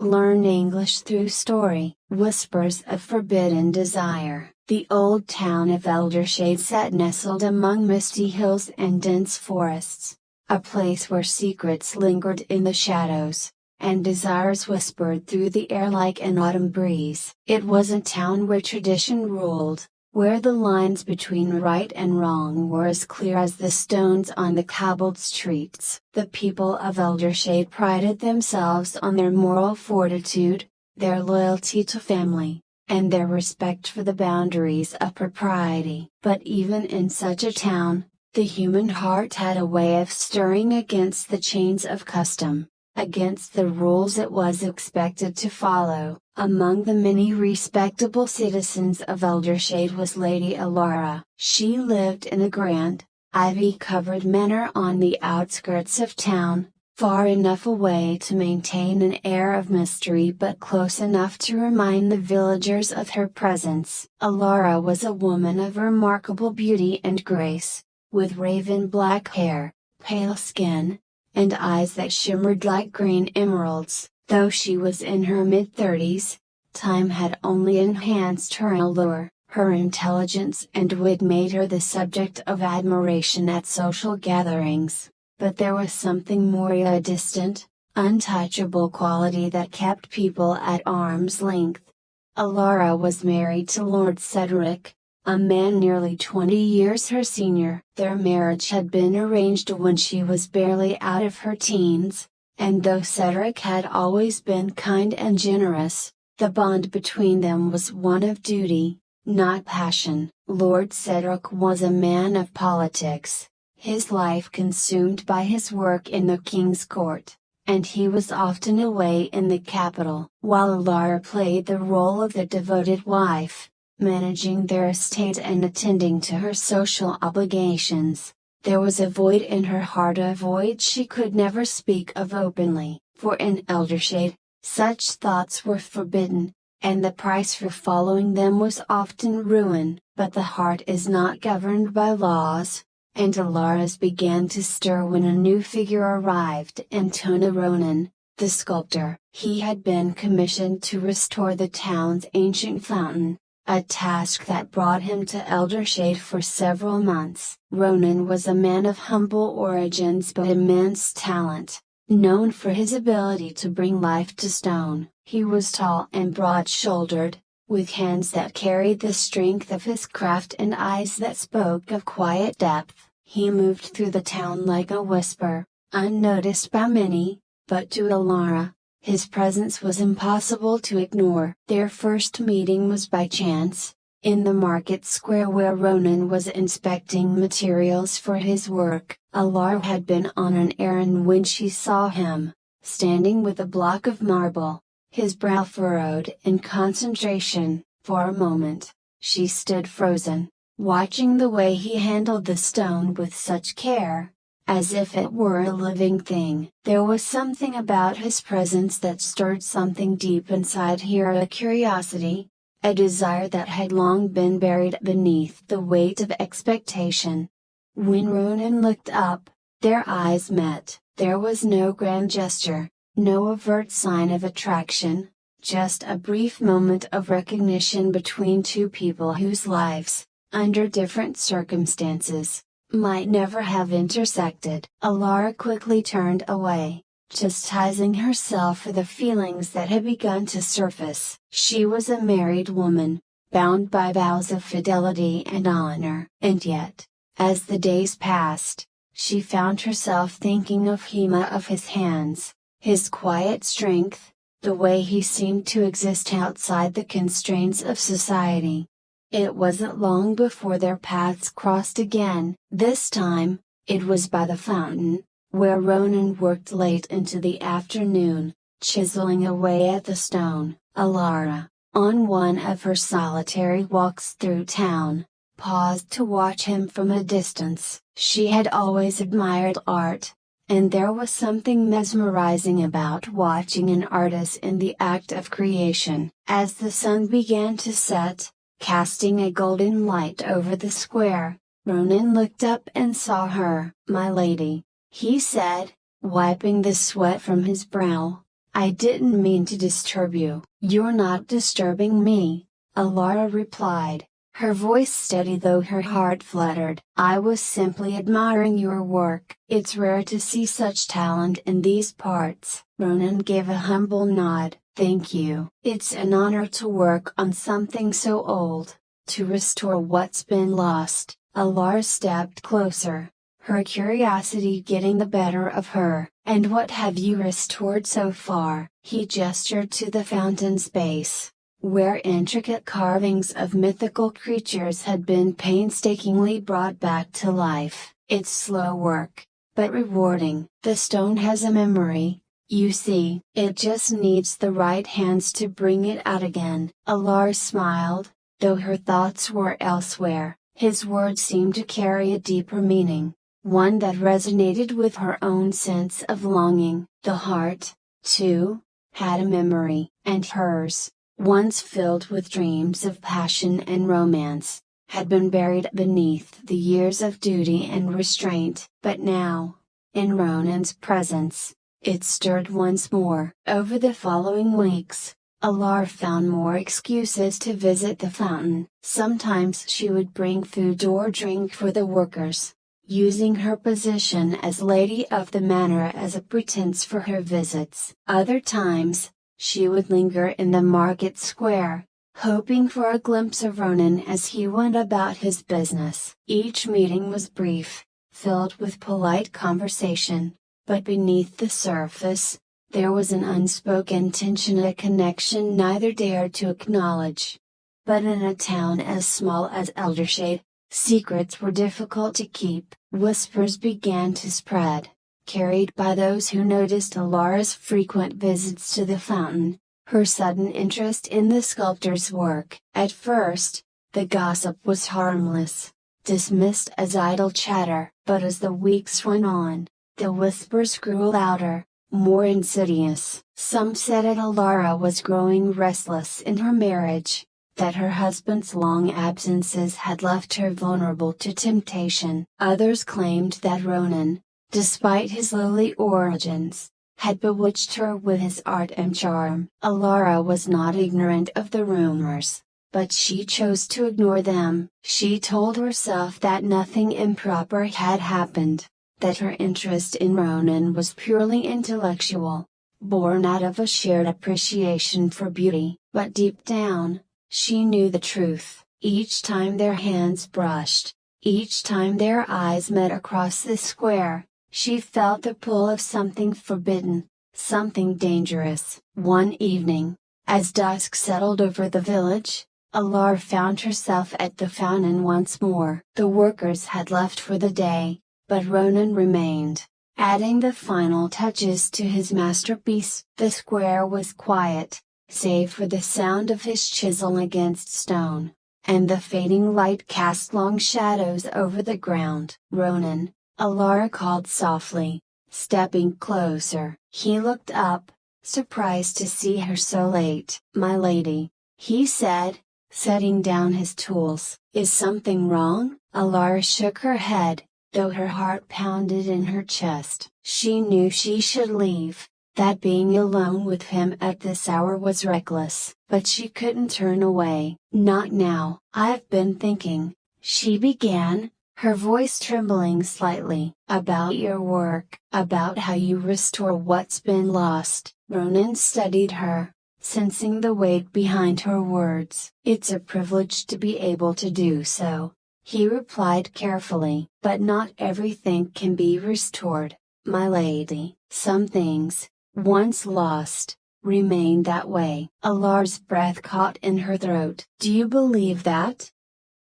Learn English through story. Whispers of Forbidden Desire. The old town of Eldershade sat nestled among misty hills and dense forests, a place where secrets lingered in the shadows, and desires whispered through the air like an autumn breeze. It was a town where tradition ruled, where the lines between right and wrong were as clear as the stones on the cobbled streets. The people of Eldershade prided themselves on their moral fortitude, their loyalty to family, and their respect for the boundaries of propriety. But even in such a town, the human heart had a way of stirring against the chains of custom, against the rules it was expected to follow. Among the many respectable citizens of Eldershade was Lady Alara. She lived in a grand, ivy-covered manor on the outskirts of town, far enough away to maintain an air of mystery but close enough to remind the villagers of her presence. Alara was a woman of remarkable beauty and grace, with raven black hair, pale skin, and eyes that shimmered like green emeralds. Though she was in her mid-30s, time had only enhanced her allure. Her intelligence and wit made her the subject of admiration at social gatherings, but there was something more, a distant, untouchable quality that kept people at arm's length. Alara was married to Lord Cedric, a man nearly 20 years her senior. Their marriage had been arranged when she was barely out of her teens, and though Cedric had always been kind and generous, the bond between them was one of duty, not passion. Lord Cedric was a man of politics, his life consumed by his work in the king's court, and he was often away in the capital. While Alara played the role of the devoted wife, managing their estate and attending to her social obligations, there was a void in her heart, a void she could never speak of openly, for in Eldershade, such thoughts were forbidden, and the price for following them was often ruin. But the heart is not governed by laws, and Alara's began to stir when a new figure arrived in Tona Ronan, the sculptor. He had been commissioned to restore the town's ancient fountain, a task that brought him to Eldershade for several months. Ronan was a man of humble origins but immense talent, known for his ability to bring life to stone. He was tall and broad-shouldered, with hands that carried the strength of his craft and eyes that spoke of quiet depth. He moved through the town like a whisper, unnoticed by many, but to Alara, his presence was impossible to ignore. Their first meeting was by chance, in the market square where Ronan was inspecting materials for his work. Alara had been on an errand when she saw him, standing with a block of marble, his brow furrowed in concentration. For a moment, she stood frozen, watching the way he handled the stone with such care, as if it were a living thing. There was something about his presence that stirred something deep inside her, a curiosity, a desire that had long been buried beneath the weight of expectation. When Ronan looked up, their eyes met. There was no grand gesture, no overt sign of attraction, just a brief moment of recognition between two people whose lives, under different circumstances, might never have intersected. Alara quickly turned away, chastising herself for the feelings that had begun to surface. She was a married woman, bound by vows of fidelity and honor. And yet, as the days passed, she found herself thinking of him, of his hands, his quiet strength, the way he seemed to exist outside the constraints of society. It wasn't long before their paths crossed again. This time, it was by the fountain, where Ronan worked late into the afternoon, chiseling away at the stone. Alara, on one of her solitary walks through town, paused to watch him from a distance. She had always admired art, and there was something mesmerizing about watching an artist in the act of creation. As the sun began to set, casting a golden light over the square, Ronan looked up and saw her. "My lady," he said, wiping the sweat from his brow, I didn't mean to disturb you. You're not disturbing me, Alara replied, her voice steady though her heart fluttered. I was simply admiring your work. It's rare to see such talent in these parts. Ronan gave a humble nod. Thank you. It's an honor to work on something so old, to restore what's been lost. Alara stepped closer, her curiosity getting the better of her. And what have you restored so far? He gestured to the fountain's base, where intricate carvings of mythical creatures had been painstakingly brought back to life. It's slow work, but rewarding. The stone has a memory, you see. It just needs the right hands to bring it out again. Alara smiled, though her thoughts were elsewhere. His words seemed to carry a deeper meaning, one that resonated with her own sense of longing. The heart, too, had a memory, and hers, once filled with dreams of passion and romance, had been buried beneath the years of duty and restraint. But now, in Ronan's presence, it stirred once more. Over the following weeks, Alara found more excuses to visit the fountain. Sometimes she would bring food or drink for the workers, using her position as lady of the manor as a pretense for her visits. Other times, she would linger in the market square, hoping for a glimpse of Ronan as he went about his business. Each meeting was brief, filled with polite conversation, but beneath the surface, there was an unspoken tension, a connection neither dared to acknowledge. But in a town as small as Eldershade, secrets were difficult to keep. Whispers began to spread, carried by those who noticed Alara's frequent visits to the fountain, her sudden interest in the sculptor's work. At first, the gossip was harmless, dismissed as idle chatter. But as the weeks went on, the whispers grew louder, more insidious. Some said that Alara was growing restless in her marriage, that her husband's long absences had left her vulnerable to temptation. Others claimed that Ronan, despite his lowly origins, had bewitched her with his art and charm. Alara was not ignorant of the rumors, but she chose to ignore them. She told herself that nothing improper had happened, that her interest in Ronan was purely intellectual, born out of a shared appreciation for beauty. But deep down, she knew the truth. Each time their hands brushed, each time their eyes met across the square, she felt the pull of something forbidden, something dangerous. One evening, as dusk settled over the village, Alara found herself at the fountain once more. The workers had left for the day, but Ronan remained, adding the final touches to his masterpiece. The square was quiet, save for the sound of his chisel against stone, and the fading light cast long shadows over the ground. Ronan, Alara called softly, stepping closer. He looked up, surprised to see her so late. My lady, he said, setting down his tools. Is something wrong? Alara shook her head, though her heart pounded in her chest. She knew she should leave, that being alone with him at this hour was reckless. But she couldn't turn away. Not now. I've been thinking, she began, her voice trembling slightly. About your work, about how you restore what's been lost. Ronan studied her, sensing the weight behind her words. It's a privilege to be able to do so, he replied carefully. But not everything can be restored, my lady. Some things, once lost, remain that way. Alara's breath caught in her throat. Do you believe that?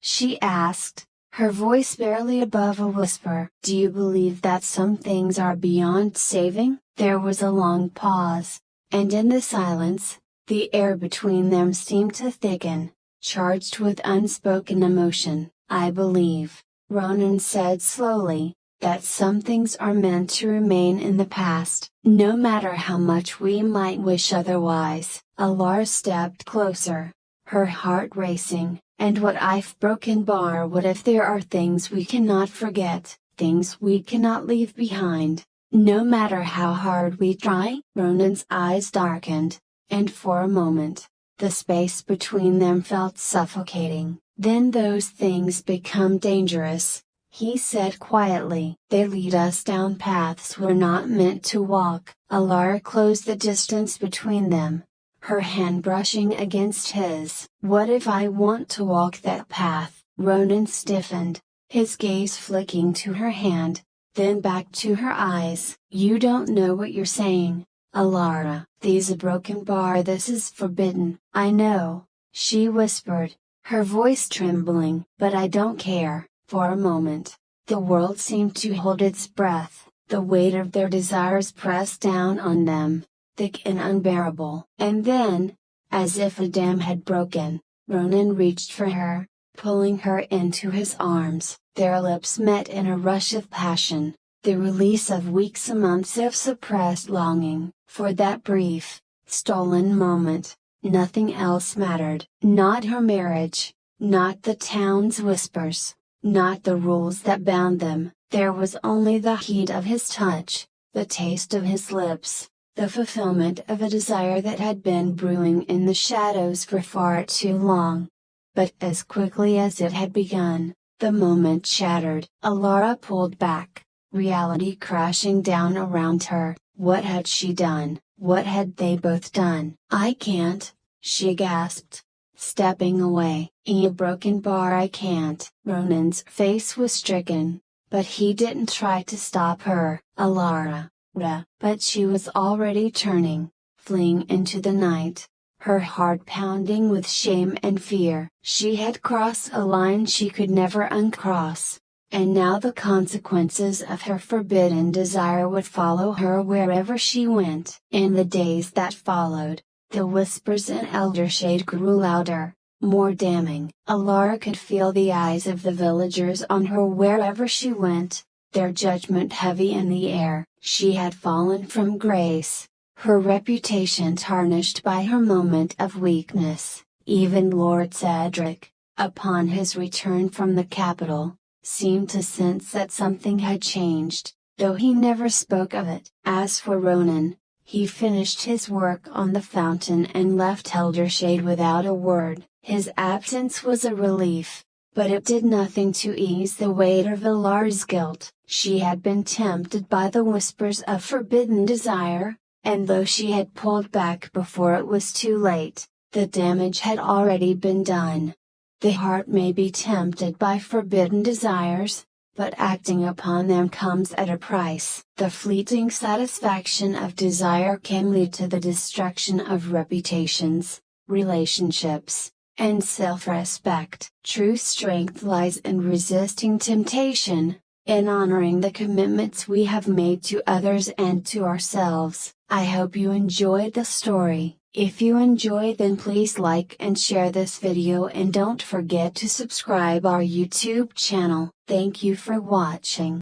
She asked, her voice barely above a whisper. Do you believe that some things are beyond saving? There was a long pause, and in the silence, the air between them seemed to thicken, charged with unspoken emotion. I believe, Ronan said slowly, that some things are meant to remain in the past, no matter how much we might wish otherwise. Alara stepped closer, her heart racing. And what I've broken bar, what if there are things we cannot forget, things we cannot leave behind, no matter how hard we try. Ronan's eyes darkened, and for a moment, the space between them felt suffocating. Then those things become dangerous, he said quietly. They lead us down paths we're not meant to walk. Alara closed the distance between them, her hand brushing against his. What if I want to walk that path? Ronan stiffened, his gaze flicking to her hand, then back to her eyes. You don't know what you're saying, Alara. There's a broken bar. This is forbidden. I know, she whispered, her voice trembling. But I don't care. For a moment, the world seemed to hold its breath, the weight of their desires pressed down on them, thick and unbearable. And then, as if a dam had broken, Ronan reached for her, pulling her into his arms. Their lips met in a rush of passion, the release of weeks and months of suppressed longing. For that brief, stolen moment, nothing else mattered. Not her marriage, not the town's whispers, not the rules that bound them. There was only the heat of his touch, the taste of his lips, the fulfillment of a desire that had been brewing in the shadows for far too long. But as quickly as it had begun, the moment shattered. Alara pulled back, reality crashing down around her. What had she done? What had they both done? I can't, she gasped, stepping away. A broken bar. I can't. Ronan's face was stricken, but he didn't try to stop her. Alara, but she was already turning, fleeing into the night, her heart pounding with shame and fear. She had crossed a line she could never uncross, and now the consequences of her forbidden desire would follow her wherever she went. In the days that followed, the whispers in Eldershade grew louder, more damning. Alara could feel the eyes of the villagers on her wherever she went, their judgment heavy in the air. She had fallen from grace, her reputation tarnished by her moment of weakness. Even Lord Cedric, upon his return from the capital, seemed to sense that something had changed, though he never spoke of it. As for Ronan, he finished his work on the fountain and left Eldershade without a word. His absence was a relief, but it did nothing to ease the weight of Alara's guilt. She had been tempted by the whispers of forbidden desire, and though she had pulled back before it was too late, the damage had already been done. The heart may be tempted by forbidden desires, but acting upon them comes at a price. The fleeting satisfaction of desire can lead to the destruction of reputations, relationships, and self-respect. True strength lies in resisting temptation, in honoring the commitments we have made to others and to ourselves. I hope you enjoyed the story. If you enjoyed, then please like and share this video, and don't forget to subscribe our YouTube channel. Thank you for watching.